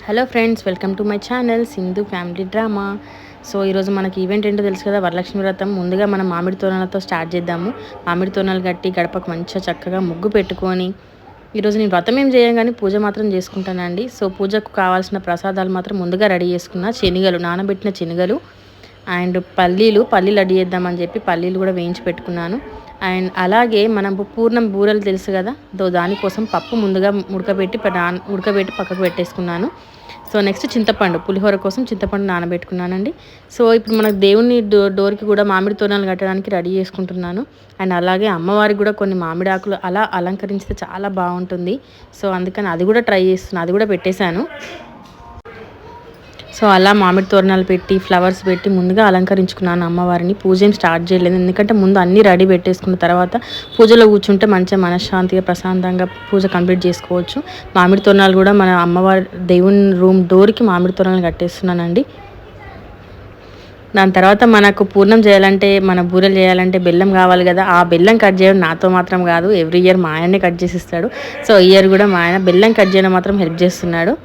Hello friends, welcome to my channel Sindhu family drama. So ఈరోజు మనకి event ఏంటో తెలుసు కదా, వరలక్ష్మి వ్రతం. ముందుగా మనం మామిడి తోరణాలతో స్టార్ట్ చేద్దాము. మామిడి తోరణాలు కట్టి గడపకు మంచిగా చక్కగా ముగ్గు పెట్టుకొని, ఈరోజు నేను వ్రతం ఏం చేయం కానీ పూజ మాత్రం చేసుకుంటానండి. సో పూజకు కావాల్సిన ప్రసాదాలు మాత్రం ముందుగా రెడీ చేసుకున్న. శనగలు, నానబెట్టిన శనగలు అండ్ పల్లీలు రెడీ చేద్దామని చెప్పి పల్లీలు కూడా వేయించి పెట్టుకున్నాను. అండ్ అలాగే మనం పూర్ణం బూరెలు తెలుసు కదా, దానికోసం పప్పు ముందుగా ఉడకబెట్టి పక్కకు పెట్టేసుకున్నాను. సో నెక్స్ట్ చింతపండు, పులిహోర కోసం చింతపండు నానబెట్టుకున్నానండి. సో ఇప్పుడు మనకు దేవుని డోర్కి కూడా మామిడి తోరణాలు కట్టడానికి రెడీ చేసుకుంటున్నాను. అండ్ అలాగే అమ్మవారికి కూడా కొన్ని మామిడి ఆకులు అలా అలంకరిస్తే చాలా బాగుంటుంది. సో అందుకని అది కూడా ట్రై చేస్తున్నాను, అది కూడా పెట్టేశాను. సో అలా మామిడి తోరణాలు పెట్టి ఫ్లవర్స్ పెట్టి ముందుగా అలంకరించుకున్నాను అమ్మవారిని. పూజ ఏం స్టార్ట్ చేయలేదు, ఎందుకంటే ముందు అన్నీ రెడీ పెట్టేసుకున్న తర్వాత పూజలో కూర్చుంటే మంచిగా మనశ్శాంతిగా ప్రశాంతంగా పూజ కంప్లీట్ చేసుకోవచ్చు. మామిడి తోరణాలు కూడా మన అమ్మవారి దేవుని రూమ్ డోర్కి మామిడి తోరణాలు కట్టేస్తున్నానండి. దాని తర్వాత మనకు పూర్ణం చేయాలంటే, మన బూరెలు చేయాలంటే బెల్లం కావాలి కదా. ఆ బెల్లం కట్ చేయడం నాతో మాత్రం కాదు, ఎవ్రీ ఇయర్ మా ఆయనే కట్ చేసి ఇస్తాడు. సో ఈ ఇయర్ కూడా మా ఆయన బెల్లం కట్ చేయడం మాత్రం హెల్ప్ చేస్తున్నాడు.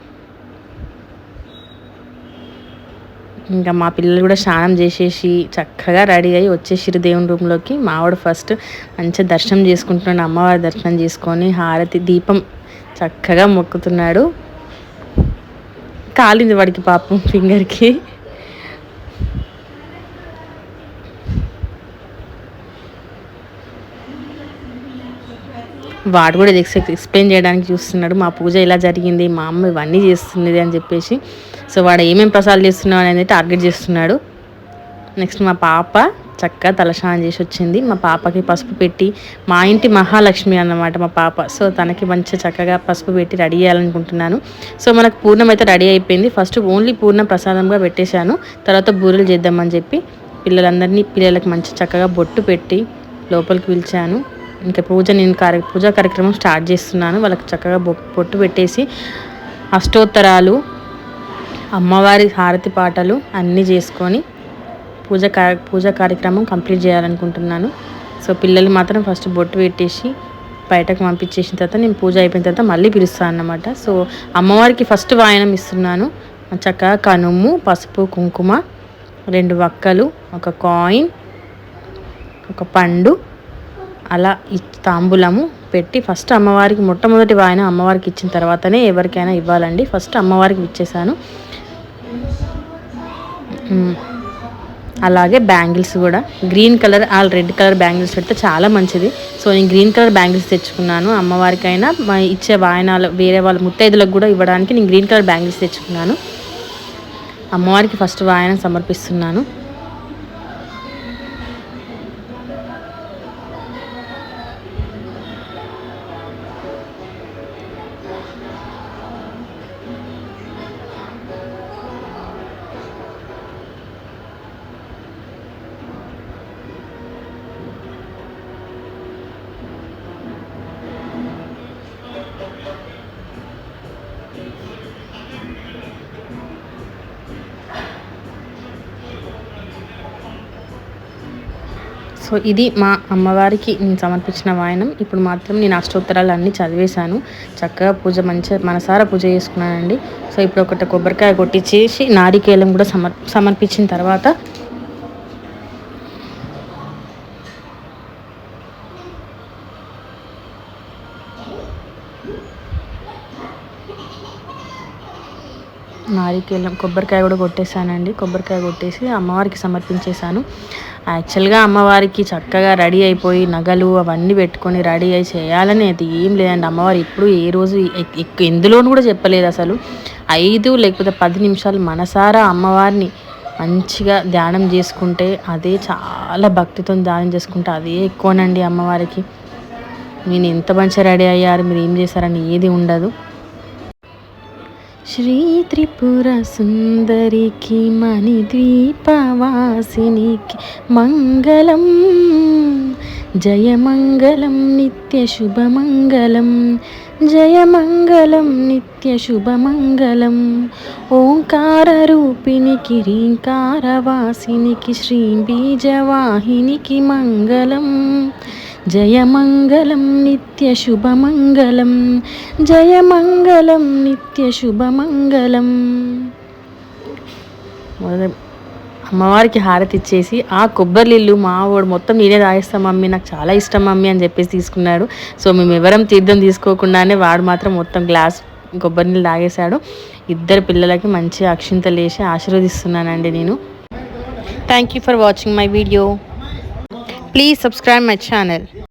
ఇంకా మా పిల్లలు కూడా స్నానం చేసేసి చక్కగా రెడీ అయ్యి వచ్చేసిరు దేవుని రూమ్లోకి. మావాడు ఫస్ట్ మంచిగా దర్శనం చేసుకుంటున్నాడు, అమ్మవారి దర్శనం చేసుకొని హారతి దీపం చక్కగా మొక్కుతున్నాడు. కాలింది వాడికి పాపం ఫింగర్కి. వాడు కూడా ఎక్స్ప్లెయిన్ చేయడానికి చూస్తున్నాడు, మా పూజ ఇలా జరిగింది, మా అమ్మ ఇవన్నీ చేస్తున్నది అని చెప్పేసి. సో వాడు ఏమేమి ప్రసాదాలు చేస్తున్నావు అనేది టార్గెట్ చేస్తున్నాడు. నెక్స్ట్ మా పాప చక్కగా తలస్నానం చేసి వచ్చింది. మా పాపకి పసుపు పెట్టి, మా ఇంటి మహాలక్ష్మి అన్నమాట మా పాప. సో తనకి మంచిగా చక్కగా పసుపు పెట్టి రెడీ చేయాలనుకుంటున్నాను. సో మనకు పూర్ణం అయితే రెడీ అయిపోయింది. ఫస్ట్ ఓన్లీ పూర్ణం ప్రసాదంగా పెట్టేశాను, తర్వాత బూరెలు చేద్దామని చెప్పి పిల్లలకి మంచి చక్కగా బొట్టు పెట్టి లోపలికి పిలిచాను. ఇంకా పూజా కార్యక్రమం స్టార్ట్ చేస్తున్నాను. వాళ్ళకి చక్కగా బొట్టు పెట్టేసి అష్టోత్తరాలు, అమ్మవారి హారతి పాటలు అన్నీ చేసుకొని పూజా కార్యక్రమం కంప్లీట్ చేయాలనుకుంటున్నాను. సో పిల్లలు మాత్రం ఫస్ట్ బొట్టు పెట్టేసి బయటకు పంపించేసిన తర్వాత నేను పూజ అయిపోయిన తర్వాత మళ్ళీ పిలుస్తాను అన్నమాట. సో అమ్మవారికి ఫస్ట్ వాయనం ఇస్తున్నాను. చక్కగా కనుము, పసుపు, కుంకుమ, 2 వక్కలు, ఒక కాయిన్, ఒక పండు, అలా తాంబూలము పెట్టి ఫస్ట్ అమ్మవారికి మొట్టమొదటి వాయన అమ్మవారికి ఇచ్చిన తర్వాతనే ఎవరికైనా ఇవ్వాలండి. ఫస్ట్ అమ్మవారికి ఇచ్చేసాను. అలాగే బ్యాంగిల్స్ కూడా green colour red colour bangles పెడితే చాలా మంచిది. సో నేను గ్రీన్ కలర్ బ్యాంగిల్స్ తెచ్చుకున్నాను. అమ్మవారికైనా ఇచ్చే వాయనాలు వేరే వాళ్ళ ముత్తైదులకు కూడా ఇవ్వడానికి నేను గ్రీన్ కలర్ బ్యాంగిల్స్ తెచ్చుకున్నాను. అమ్మవారికి ఫస్ట్ వాయనం సమర్పిస్తున్నాను. సో ఇది మా అమ్మవారికి నేను సమర్పించిన వాయనం. ఇప్పుడు మాత్రం నేను అష్టోత్తరాలు అన్నీ చదివేశాను. చక్కగా పూజ మంచిగా మనసారా పూజ చేసుకున్నానండి. సో ఇప్పుడు ఒకటి కొబ్బరికాయ కొట్టించేసి నారికేలం కూడా సమర్పించిన తర్వాత కొబ్బరికాయ కూడా కొట్టేశానండి. కొబ్బరికాయ కొట్టేసి అమ్మవారికి సమర్పించేశాను. యాక్చువల్గా అమ్మవారికి చక్కగా రెడీ అయిపోయి నగలు అవన్నీ పెట్టుకొని రెడీ అయి చేయాలని అది ఏం లేదండి. అమ్మవారు ఎప్పుడు ఏ రోజు ఎందులోనూ కూడా చెప్పలేదు అసలు. 5 లేకపోతే 10 నిమిషాలు మనసారా అమ్మవారిని మంచిగా ధ్యానం చేసుకుంటే అదే, చాలా భక్తితో ధ్యానం చేసుకుంటే అదే ఎక్కువనండి అమ్మవారికి. నేను ఎంత మంచిగా రెడీ అయ్యారు, మీరు ఏం చేశారని ఏది ఉండదు. శ్రీ త్రిపుర సుందరికి మణిద్వీపవాసినికి మంగళం, జయమంగళం నిత్య శుభమంగళం, జయమంగళం నిత్య శుభమంగళం. ఓంకార రూపిణికి రీంకారవాసినికి శ్రీ బీజవాహినికి మంగళం, జయమంగళం నిత్య శుభమంగళం, జయమంగళం నిత్య శుభమంగళం. అమ్మవారికి హారతి ఇచ్చేసి ఆ కొబ్బరి నీళ్ళు మా వాడు మొత్తం నేనే తాగిస్తాం మమ్మీ, నాకు చాలా ఇష్టం మమ్మీ అని చెప్పేసి తీసుకున్నాడు. సో మేము ఎవరం తీర్థం తీసుకోకుండానే వాడు మాత్రం మొత్తం గ్లాస్ కొబ్బరి నీళ్ళు తాగేశాడు. ఇద్దరు పిల్లలకి మంచి అక్షింతలు వేసి ఆశీర్వదిస్తున్నానండి నేను. Thank you for watching my video. Please subscribe my channel.